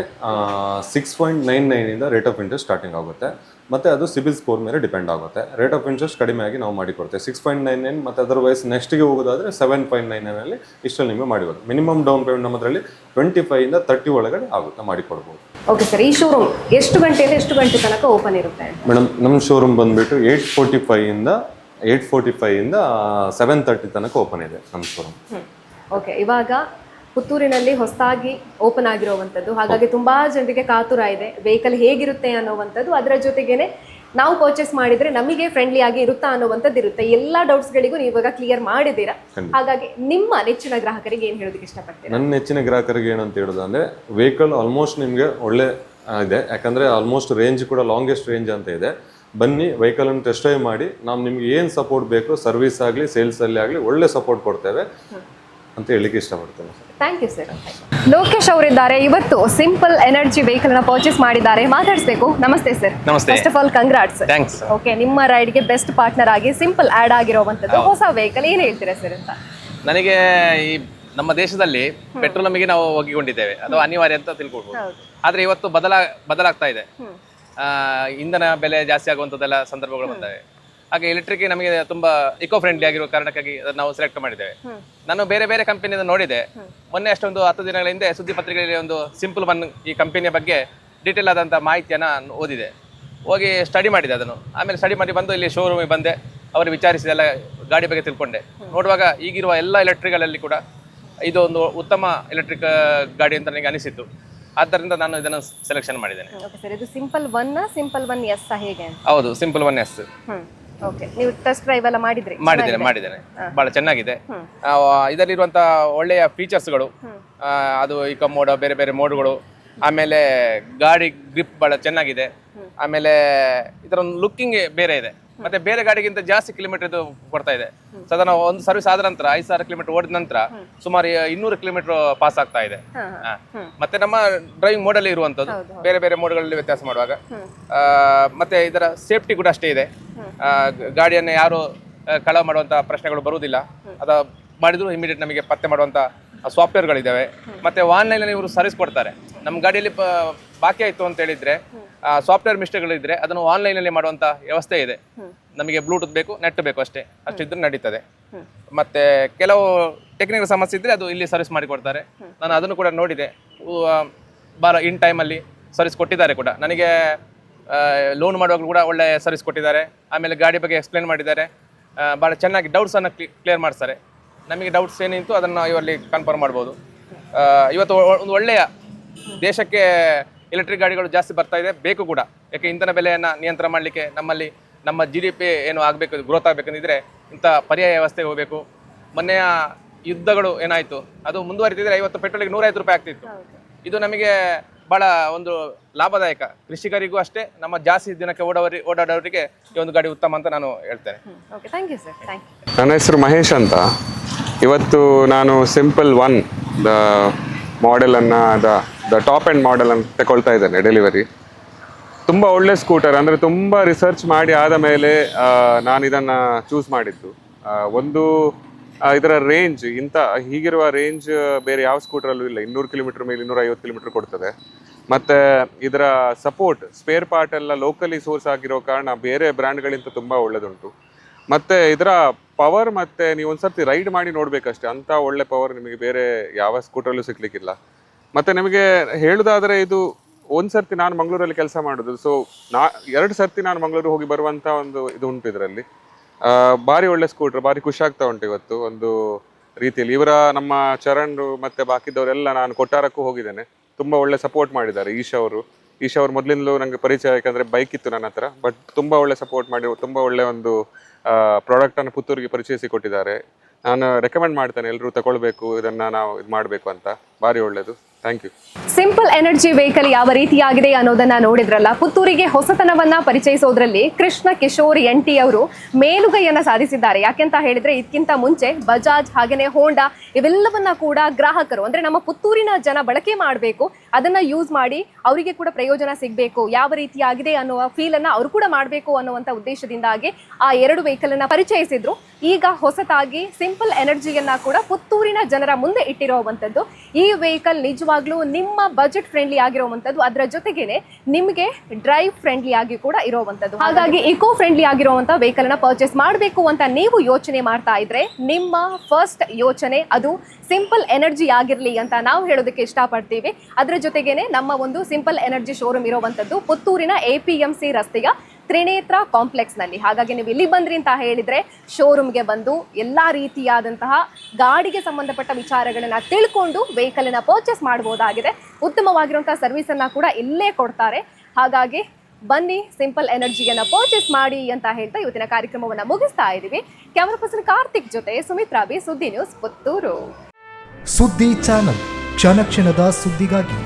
6.99 ಇಂದ ರೇಟ್ ಆಫ್ ಇಂಟ್ರೆಸ್ಟ್ ಸ್ಟಾರ್ಟಿಂಗ್ ಆಗುತ್ತೆ. ಮತ್ತು ಅದು ಸಿಬಿಲ್ ಸ್ಕೋರ್ ಮೇಲೆ ಡಿಪೆಂಡ್ ಆಗುತ್ತೆ. ರೇಟ್ ಆಫ್ ಇಂಟ್ರೆಸ್ಟ್ ಕಡಿಮೆ ಆಗಿ ನಾವು ಮಾಡಿಕೊಡ್ತೇವೆ 6.99, ಮತ್ತು ಅದರ್ವೈಸ್ ನೆಕ್ಸ್ಟ್ಗೆ ಹೋಗೋದಾದರೆ 7.99 ಇಷ್ಟಲ್ಲಿ ನಿಮಗೆ ಮಾಡಿಕೊಡ್ತೀವಿ. ಮಿನಿಮಮ್ ಡೌನ್ ಪೇಮೆಂಟ್ ನಮ್ಮದ್ರಲ್ಲಿ 25 ಇಂದ 30 ಒಳಗಡೆ ಆಗುತ್ತೆ, ಮಾಡಿಕೊಡ್ಬೋದು. ಓಕೆ ಸರ್, ಈ ಶೋರೂಮ್ ಎಷ್ಟು ಗಂಟೆಯಿಂದ ಎಷ್ಟು ಗಂಟೆ ತನಕ ಓಪನ್ ಇರುತ್ತೆ? ಮೇಡಮ್, ನಮ್ಮ ಶೋರೂಮ್ ಬಂದುಬಿಟ್ಟು 8:45 ಇಂದ 7:30 ತನಕ ಓಪನ್ ಇದೆ ನಮ್ಮ ಶೋರೂಮ್. ಓಕೆ, ಇವಾಗ ಪುತ್ತೂರಿನಲ್ಲಿ ಹೊಸದಾಗಿ ಓಪನ್ ಆಗಿರುವಂಥದ್ದು, ಹಾಗಾಗಿ ತುಂಬಾ ಜನರಿಗೆ ಕಾತುರ ಇದೆ ವೆಹಿಕಲ್ ಹೇಗಿರುತ್ತೆ ಅನ್ನೋವಂಥದ್ದು. ಅದರ ಜೊತೆಗೇನೆ ನಾವು ಪರ್ಚೇಸ್ ಮಾಡಿದ್ರೆ ನಮಗೆ ಫ್ರೆಂಡ್ಲಿ ಆಗಿ ಇರುತ್ತಾ ಅನ್ನೋವಂಥದ್ದು ಇರುತ್ತೆ. ಎಲ್ಲ ಡೌಟ್ಸ್ಗಳಿಗೂ ನೀವು ಇವಾಗ ಕ್ಲಿಯರ್ ಮಾಡಿದ್ದೀರಾ. ಹಾಗಾಗಿ ನಿಮ್ಮ ನೆಚ್ಚಿನ ಗ್ರಾಹಕರಿಗೆ ಏನು ಹೇಳೋದಕ್ಕೆ ಇಷ್ಟಪಡ್ತೀರಾ? ನನ್ನ ನೆಚ್ಚಿನ ಗ್ರಾಹಕರಿಗೆ ಏನಂತ ಹೇಳೋದು ಅಂದರೆ, ವೆಹಿಕಲ್ ಆಲ್ಮೋಸ್ಟ್ ನಿಮಗೆ ಒಳ್ಳೆ ಇದೆ. ಯಾಕಂದರೆ ಆಲ್ಮೋಸ್ಟ್ ರೇಂಜ್ ಕೂಡ ಲಾಂಗೆಸ್ಟ್ ರೇಂಜ್ ಅಂತ ಇದೆ. ಬನ್ನಿ, ವೆಹಿಕಲನ್ನು ಟೆಸ್ಟ್ ಡ್ರೈವ್ ಮಾಡಿ, ನಾವು ನಿಮ್ಗೆ ಏನು ಸಪೋರ್ಟ್ ಬೇಕು, ಸರ್ವಿಸ್ ಆಗಲಿ ಸೇಲ್ಸಲ್ಲಿ ಆಗಲಿ ಒಳ್ಳೆ ಸಪೋರ್ಟ್ ಕೊಡ್ತೇವೆ ಅಂತ ಹೇಳಿಕ್ಕೆ ಇಷ್ಟಪಡ್ತೇನೆ. Thank you sir. ಲೋಕೇಶ್ ಅವರಿದ್ದಾರೆ, ಇವತ್ತು ಸಿಂಪಲ್ ಎನರ್ಜಿ ವೆಹಿಕಲ್ ನ ಪರ್ಚೇಸ್ ಮಾಡಿದ್ದಾರೆ. ಮಾತಾಡಿಸ್ಬೇಕು. ನಮಸ್ತೆ ಸರ್. ನಮಸ್ತೆ. First of all congrats. Thanks. Okay, ನಿಮ್ಮ ರೈಡ್ಗೆ ಬೆಸ್ಟ್ ಪಾರ್ಟ್ನರ್ ಆಗಿ ಸಿಂಪಲ್ ಆಡ್ ಆಗಿರುವಂತದ್ದು ಹೊಸ ವೆಹಿಕಲ್, ಏನು ಹೇಳ್ತೀರಾ ಸರ್ ಅಂತ? ನನಗೆ ಈ ನಮ್ಮ ದೇಶದಲ್ಲಿ ಪೆಟ್ರೋಲ್ ನಮಗೆ ನಾವು ಒಗ್ಗಿಕೊಂಡಿದ್ದೇವೆ, ಅದು ಅನಿವಾರ್ಯ ಅಂತ ತಿಳ್ಕೊಳ್ಬೋದು. ಆದರೆ ಇವತ್ತು ಬದಲಾಗ್ತಾ ಇದೆ. ಇಂಧನ ಬೆಲೆ ಜಾಸ್ತಿ ಆಗುವಂಥದ್ದೆಲ್ಲ ಸಂದರ್ಭಗಳು ಬಂದಿವೆ. ಹಾಗೆ ಎಲೆಕ್ಟ್ರಿಕ್ ನಮಗೆ ತುಂಬಾ ಇಕೋ ಫ್ರೆಂಡ್ಲಿ ಆಗಿರುವ ಕಾರಣಕ್ಕಾಗಿ ಅದನ್ನು ನಾವು ಸೆಲೆಕ್ಟ್ ಮಾಡಿದ್ದೇವೆ. ನಾನು ಬೇರೆ ಬೇರೆ ಕಂಪನಿಯನ್ನು ನೋಡಿದೆ. ಮೊನ್ನೆ ಅಷ್ಟೊಂದು 10 ದಿನಗಳ ಹಿಂದೆ ಸುದ್ದಿ ಪತ್ರಿಕೆಯಲ್ಲಿ ಒಂದು ಸಿಂಪಲ್ ಒನ್ ಈ ಕಂಪನಿಯ ಬಗ್ಗೆ ಡೀಟೇಲ್ ಆದಂಥ ಮಾಹಿತಿಯನ್ನು ಓದಿದೆ. ಹೋಗಿ ಸ್ಟಡಿ ಮಾಡಿದೆ ಅದನ್ನು. ಆಮೇಲೆ ಸ್ಟಡಿ ಮಾಡಿ ಬಂದು ಇಲ್ಲಿ ಶೋರೂಮಿಗೆ ಬಂದೆ. ಅವರು ವಿಚಾರಿಸಿದೆಲ್ಲ ಗಾಡಿ ಬಗ್ಗೆ ತಿಳ್ಕೊಂಡೆ. ನೋಡುವಾಗ ಈಗಿರುವ ಎಲ್ಲ ಎಲೆಕ್ಟ್ರಿಕ್ಗಳಲ್ಲಿ ಕೂಡ ಇದು ಒಂದು ಉತ್ತಮ ಎಲೆಕ್ಟ್ರಿಕ್ ಗಾಡಿ ಅಂತ ನನಗೆ ಅನಿಸಿತು. ಆದ್ದರಿಂದ ನಾನು ಇದನ್ನು ಸೆಲೆಕ್ಷನ್ ಮಾಡಿದ್ದೇನೆ. ಓಕೆ ಸರ್, ಇದು ಸಿಂಪಲ್ ಒನ್ ಎಸ್ ಹೇಗೆ ಅಂತ? ಹೌದು, ಸಿಂಪಲ್ ಒನ್ ಎಸ್. ಓಕೆ, ನೀವು ಟೆಸ್ಟ್ ಡ್ರೈವ್ ಎಲ್ಲ ಮಾಡಿದ್ದೇನೆ. ಬಹಳ ಚೆನ್ನಾಗಿದೆ. ಇದರಲ್ಲಿರುವಂಥ ಒಳ್ಳೆಯ ಫೀಚರ್ಸ್ಗಳು, ಅದು ಇಕೋ ಮೋಡ್, ಬೇರೆ ಬೇರೆ ಮೋಡ್ಗಳು, ಆಮೇಲೆ ಗಾಡಿ ಗ್ರಿಪ್ ಬಹಳ ಚೆನ್ನಾಗಿದೆ. ಆಮೇಲೆ ಇದರ ಒಂದು ಲುಕ್ಕಿಂಗ್ ಬೇರೆ ಇದೆ. ಮತ್ತೆ ಬೇರೆ ಗಾಡಿಗಿಂತ ಜಾಸ್ತಿ ಕಿಲೋಮೀಟರ್ ಇದು ಕೊಡ್ತಾ ಇದೆ. ಸಾಧಾರಣ ಒಂದು ಸರ್ವಿಸ್ ಆದ ನಂತರ 5,000 ಕಿಲೋಮೀಟರ್ ಓಡಿದ ನಂತರ ಸುಮಾರು 200 ಕಿಲೋಮೀಟರ್ ಪಾಸ್ ಆಗ್ತಾ ಇದೆ. ಮತ್ತೆ ನಮ್ಮ ಡ್ರೈವಿಂಗ್ ಮೋಡಲ್ಲಿ ಇರುವಂಥದ್ದು ಬೇರೆ ಬೇರೆ ಮೋಡ್ಗಳಲ್ಲಿ ವ್ಯತ್ಯಾಸ ಮಾಡುವಾಗ. ಮತ್ತೆ ಇದರ ಸೇಫ್ಟಿ ಕೂಡ ಅಷ್ಟೇ ಇದೆ. ಗಾಡಿಯನ್ನು ಯಾರು ಕಳವು ಮಾಡುವಂಥ ಪ್ರಶ್ನೆಗಳು ಬರುವುದಿಲ್ಲ. ಅದು ಮಾಡಿದ್ರು ಇಮಿಡಿಯೇಟ್ ನಮಗೆ ಪತ್ತೆ ಮಾಡುವಂಥ ಸಾಫ್ಟ್ವೇರ್ಗಳಿದ್ದಾವೆ. ಮತ್ತು ಆನ್ಲೈನಲ್ಲಿ ಇವರು ಸರ್ವಿಸ್ ಕೊಡ್ತಾರೆ. ನಮ್ಮ ಗಾಡಿಯಲ್ಲಿ ಬಾಕಿ ಆಯಿತು ಅಂತ ಹೇಳಿದರೆ ಸಾಫ್ಟ್ವೇರ್ ಮಿಸ್ಟೇಕ್ಗಳಿದ್ದರೆ ಅದನ್ನು ಆನ್ಲೈನಲ್ಲಿ ಮಾಡುವಂಥ ವ್ಯವಸ್ಥೆ ಇದೆ. ನಮಗೆ ಬ್ಲೂಟೂತ್ ಬೇಕು, ನೆಟ್ ಬೇಕು, ಅಷ್ಟಿದ್ರೆ ನಡೀತದೆ. ಮತ್ತು ಕೆಲವು ಟೆಕ್ನಿಕಲ್ ಸಮಸ್ಯೆ ಇದ್ದರೆ ಅದು ಇಲ್ಲಿ ಸರ್ವಿಸ್ ಮಾಡಿಕೊಡ್ತಾರೆ. ನಾನು ಅದನ್ನು ಕೂಡ ನೋಡಿದೆ. ಭಾಳ ಇನ್ ಟೈಮಲ್ಲಿ ಸರ್ವಿಸ್ ಕೊಟ್ಟಿದ್ದಾರೆ ಕೂಡ. ನನಗೆ ಲೋನ್ ಮಾಡುವಾಗಲೂ ಕೂಡ ಒಳ್ಳೆ ಸರ್ವಿಸ್ ಕೊಟ್ಟಿದ್ದಾರೆ. ಆಮೇಲೆ ಗಾಡಿ ಬಗ್ಗೆ ಎಕ್ಸ್ಪ್ಲೇನ್ ಮಾಡಿದ್ದಾರೆ. ಭಾಳ ಚೆನ್ನಾಗಿ ಡೌಟ್ಸನ್ನು ಕ್ಲಿಯರ್ ಮಾಡಿಸ್ತಾರೆ. ನಮಗೆ ಡೌಟ್ಸ್ ಏನಿತ್ತು ಅದನ್ನು ಇವರಲ್ಲಿ ಕನ್ಫರ್ಮ್ ಮಾಡ್ಬೋದು. ಇವತ್ತು ಒಂದು ಒಳ್ಳೆಯ ದೇಶಕ್ಕೆ ಎಲೆಕ್ಟ್ರಿಕ್ ಗಾಡಿಗಳು ಜಾಸ್ತಿ ಬರ್ತಾ ಇದೆ, ಬೇಕು ಕೂಡ. ಯಾಕೆ ಇಂಧನ ಬೆಲೆಯನ್ನು ನಿಯಂತ್ರಣ ಮಾಡಲಿಕ್ಕೆ ನಮ್ಮ GDP ಏನು ಆಗಬೇಕು, ಗ್ರೋತ್ ಆಗಬೇಕಂದಿದ್ರೆ ಇಂಥ ಪರ್ಯಾಯ ವ್ಯವಸ್ಥೆಗೆ ಹೋಗಬೇಕು. ಮೊನ್ನೆಯ ಯುದ್ಧಗಳು ಏನಾಯಿತು, ಅದು ಮುಂದುವರಿತಿದ್ರೆ ಇವತ್ತು ಪೆಟ್ರೋಲಿಗೆ 150 ರೂಪಾಯಿ ಆಗ್ತಿತ್ತು. ಇದು ನಮಗೆ ಭಾಳ ಒಂದು ಲಾಭದಾಯಕ. ಕೃಷಿಕರಿಗೂ ಅಷ್ಟೇ, ನಮ್ಮ ಜಾಸ್ತಿ ದಿನಕ್ಕೆ ಓಡಾಡೋರಿಗೆ ಈ ಒಂದು ಗಾಡಿ ಉತ್ತಮ ಅಂತ ನಾನು ಹೇಳ್ತೇನೆ. Okay, thank you sir. Thank you. ನನ್ನ ಹೆಸರು ಮಹೇಶ್ ಅಂತ. ಇವತ್ತು ನಾನು ಸಿಂಪಲ್ ಒನ್ ಮಾಡೆಲನ್ನು ದ ಟಾಪ್ ಆ್ಯಂಡ್ ಮಾಡೆಲನ್ನು ತಗೊಳ್ತಾ ಇದ್ದೇನೆ ಡೆಲಿವರಿ. ತುಂಬ ಒಳ್ಳೆ ಸ್ಕೂಟರ್, ಅಂದರೆ ತುಂಬ ರಿಸರ್ಚ್ ಮಾಡಿ ಆದ ಮೇಲೆ ನಾನು ಇದನ್ನು ಚೂಸ್ ಮಾಡಿದ್ದು. ಒಂದು ಇದರ ರೇಂಜ್, ಹೀಗಿರುವ ರೇಂಜ್ ಬೇರೆ ಯಾವ ಸ್ಕೂಟರಲ್ಲೂ ಇಲ್ಲ. 200 ಕಿಲೋಮೀಟರ್ ಮೇಲೆ 250 ಕಿಲೋಮೀಟರ್ ಕೊಡ್ತದೆ. ಮತ್ತು ಇದರ ಸಪೋರ್ಟ್, ಸ್ಪೇರ್ ಪಾರ್ಟ್ ಎಲ್ಲ ಲೋಕಲಿ ಸೋರ್ಸ್ ಆಗಿರೋ ಕಾರಣ ಬೇರೆ ಬ್ರ್ಯಾಂಡ್ಗಳಿಂದ ತುಂಬ ಒಳ್ಳೆದುಂಟು. ಮತ್ತು ಇದರ ಪವರ್, ಮತ್ತು ನೀವು ಒಂದು ಸರ್ತಿ ರೈಡ್ ಮಾಡಿ ನೋಡಬೇಕಷ್ಟೇ, ಅಂಥ ಒಳ್ಳೆ ಪವರ್ ನಿಮಗೆ ಬೇರೆ ಯಾವ ಸ್ಕೂಟರಲ್ಲೂ ಸಿಗ್ಲಿಕ್ಕಿಲ್ಲ. ಮತ್ತು ನಿಮಗೆ ಹೇಳೋದಾದರೆ, ಇದು ಒಂದು ಸರ್ತಿ ನಾನು ಮಂಗಳೂರಲ್ಲಿ ಕೆಲಸ ಮಾಡೋದು. ಸೊ 2 ಸರ್ತಿ ನಾನು ಮಂಗಳೂರು ಹೋಗಿ ಬರುವಂಥ ಒಂದು ಇದು ಉಂಟು ಇದರಲ್ಲಿ. ಭಾರಿ ಒಳ್ಳೆ ಸ್ಕೂಟರ್, ಭಾರಿ ಖುಷಿ ಆಗ್ತಾ ಉಂಟು ಇವತ್ತು ಒಂದು ರೀತಿಯಲ್ಲಿ. ನಮ್ಮ ಚರಣ್ ಮತ್ತು ಬಾಕಿದವರೆಲ್ಲ, ನಾನು ಕೊಟ್ಟಾರಕ್ಕೂ ಹೋಗಿದ್ದೇನೆ, ತುಂಬ ಒಳ್ಳೆ ಸಪೋರ್ಟ್ ಮಾಡಿದ್ದಾರೆ. ಈಶಾ ಅವರು ಈಶಾ ಅವ್ರು ಮೊದಲಿಂದಲೂ ನನಗೆ ಪರಿಚಯ, ಯಾಕಂದರೆ ಬೈಕ್ ಇತ್ತು ನನ್ನ ಹತ್ರ, ಬಟ್ ತುಂಬ ಒಳ್ಳೆ ಸಪೋರ್ಟ್ ಮಾಡಿ ತುಂಬ ಒಳ್ಳೆ ಒಂದು ಪ್ರಾಡಕ್ಟನ್ನು ಪುತ್ತೂರಿಗೆ ಪರಿಚಯಿಸಿ ಕೊಟ್ಟಿದ್ದಾರೆ. ನಾನು ರೆಕಮೆಂಡ್ ಮಾಡ್ತೇನೆ, ಎಲ್ಲರೂ ತಗೊಳ್ಬೇಕು, ಇದನ್ನು ನಾವು ಇದು ಮಾಡಬೇಕು ಅಂತ. ಭಾರಿ ಒಳ್ಳೆಯದು. Thank you. Simple energy vehicle ಯಾವ ರೀತಿಯಾಗಿದೆ ಅನ್ನೋದನ್ನ ನೋಡಿದ್ರಲ್ಲ. ಪುತ್ತೂರಿಗೆ ಹೊಸತನವನ್ನ ಪರಿಚಯಿಸೋದ್ರಲ್ಲಿ ಕೃಷ್ಣ ಕಿಶೋರ್ NT ಅವರು ಮೇಲುಗೈಯನ್ನ ಸಾಧಿಸಿದ್ದಾರೆ. ಯಾಕೆಂತ ಹೇಳಿದ್ರೆ ಇದಕ್ಕಿಂತ ಮುಂಚೆ ಬಜಾಜ್ ಹಾಗೇನೆ ಹೋಂಡಾ ಇವೆಲ್ಲವನ್ನ ಕೂಡ ಗ್ರಾಹಕರು ಅಂದ್ರೆ ನಮ್ಮ ಪುತ್ತೂರಿನ ಜನ ಬಳಕೆ ಮಾಡಬೇಕು, ಅದನ್ನ ಯೂಸ್ ಮಾಡಿ ಅವರಿಗೆ ಕೂಡ ಪ್ರಯೋಜನ ಸಿಗಬೇಕು, ಯಾವ ರೀತಿಯಾಗಿದೆ ಅನ್ನುವ ಫೀಲ್ ಅನ್ನ ಅವರು ಕೂಡ ಮಾಡಬೇಕು ಅನ್ನುವಂತ ಉದ್ದೇಶದಿಂದಾಗಿ ಆ 2 ವೆಹಿಕಲ್ ಅನ್ನ ಪರಿಚಯಿಸಿದ್ರು. ಈಗ ಹೊಸತಾಗಿ ಸಿಂಪಲ್ ಎನರ್ಜಿಯನ್ನ ಕೂಡ ಪುತ್ತೂರಿನ ಜನರ ಮುಂದೆ ಇಟ್ಟಿರುವಂತದ್ದು. ಈ ವೆಹಿಕಲ್ ನಿಜವಾಗ್ಲೂ ನಿಮ್ಮ ಬಜೆಟ್ ಫ್ರೆಂಡ್ಲಿ ಆಗಿರುವಂತದ್ದು, ಅದರ ಜೊತೆಗೇನೆ ನಿಮಗೆ ಡ್ರೈವ್ ಫ್ರೆಂಡ್ಲಿ ಆಗಿ ಕೂಡ ಇರುವಂತದ್ದು. ಹಾಗಾಗಿ ಇಕೋ ಫ್ರೆಂಡ್ಲಿ ಆಗಿರುವಂತ ವೆಹಿಕಲ್ ಅನ್ನ ಪರ್ಚೇಸ್ ಮಾಡಬೇಕು ಅಂತ ನೀವು ಯೋಚನೆ ಮಾಡ್ತಾ ಇದ್ರೆ ನಿಮ್ಮ ಫಸ್ಟ್ ಯೋಚನೆ ಅದು ಸಿಂಪಲ್ ಎನರ್ಜಿ ಆಗಿರ್ಲಿ ಅಂತ ನಾವು ಹೇಳೋದಕ್ಕೆ ಇಷ್ಟಪಡ್ತೀವಿ. ಅದರ ಜೊತೆಗೇನೆ ನಮ್ಮ ಒಂದು ಸಿಂಪಲ್ ಎನರ್ಜಿ ಶೋರೂಮ್ ಇರುವಂತದ್ದು ಪುತ್ತೂರಿನ APMC ರಸ್ತೆಯ ತ್ರಿನೇತ್ರ ಕಾಂಪ್ಲೆಕ್ಸ್ ನಲ್ಲಿ. ಹಾಗಾಗಿ ನೀವು ಇಲ್ಲಿ ಬಂದ್ರಿ ಅಂತ ಹೇಳಿದ್ರೆ ಶೋರೂಮ್ಗೆ ಬಂದು ಎಲ್ಲಾ ರೀತಿಯಾದಂತಹ ಗಾಡಿಗೆ ಸಂಬಂಧಪಟ್ಟ ವಿಚಾರಗಳನ್ನ ತಿಳ್ಕೊಂಡು ವೆಹಿಕಲ್ ಅನ್ನ ಪರ್ಚೇಸ್ ಮಾಡಬಹುದಾಗಿದೆ. ಉತ್ತಮವಾಗಿರುವಂತಹ ಸರ್ವಿಸ್ ಅನ್ನ ಕೂಡ ಇಲ್ಲೇ ಕೊಡ್ತಾರೆ. ಹಾಗಾಗಿ ಬನ್ನಿ, ಸಿಂಪಲ್ ಎನರ್ಜಿಯನ್ನ ಪರ್ಚೇಸ್ ಮಾಡಿ ಅಂತ ಹೇಳ್ತಾ ಇವತ್ತಿನ ಕಾರ್ಯಕ್ರಮವನ್ನ ಮುಗಿಸ್ತಾ ಇದ್ದೀವಿ. ಕ್ಯಾಮರಾ ಪರ್ಸನ್ ಕಾರ್ತಿಕ್ ಜೊತೆ ಸುಮಿತ್ರಾ ಬಿ, ಸುದ್ದಿ ನ್ಯೂಸ್, ಪುತ್ತೂರು. ಸುದ್ದಿ ಚಾನಲ್, ಕ್ಷಣ ಕ್ಷಣದ ಸುದ್ದಿಗಾಗಿ.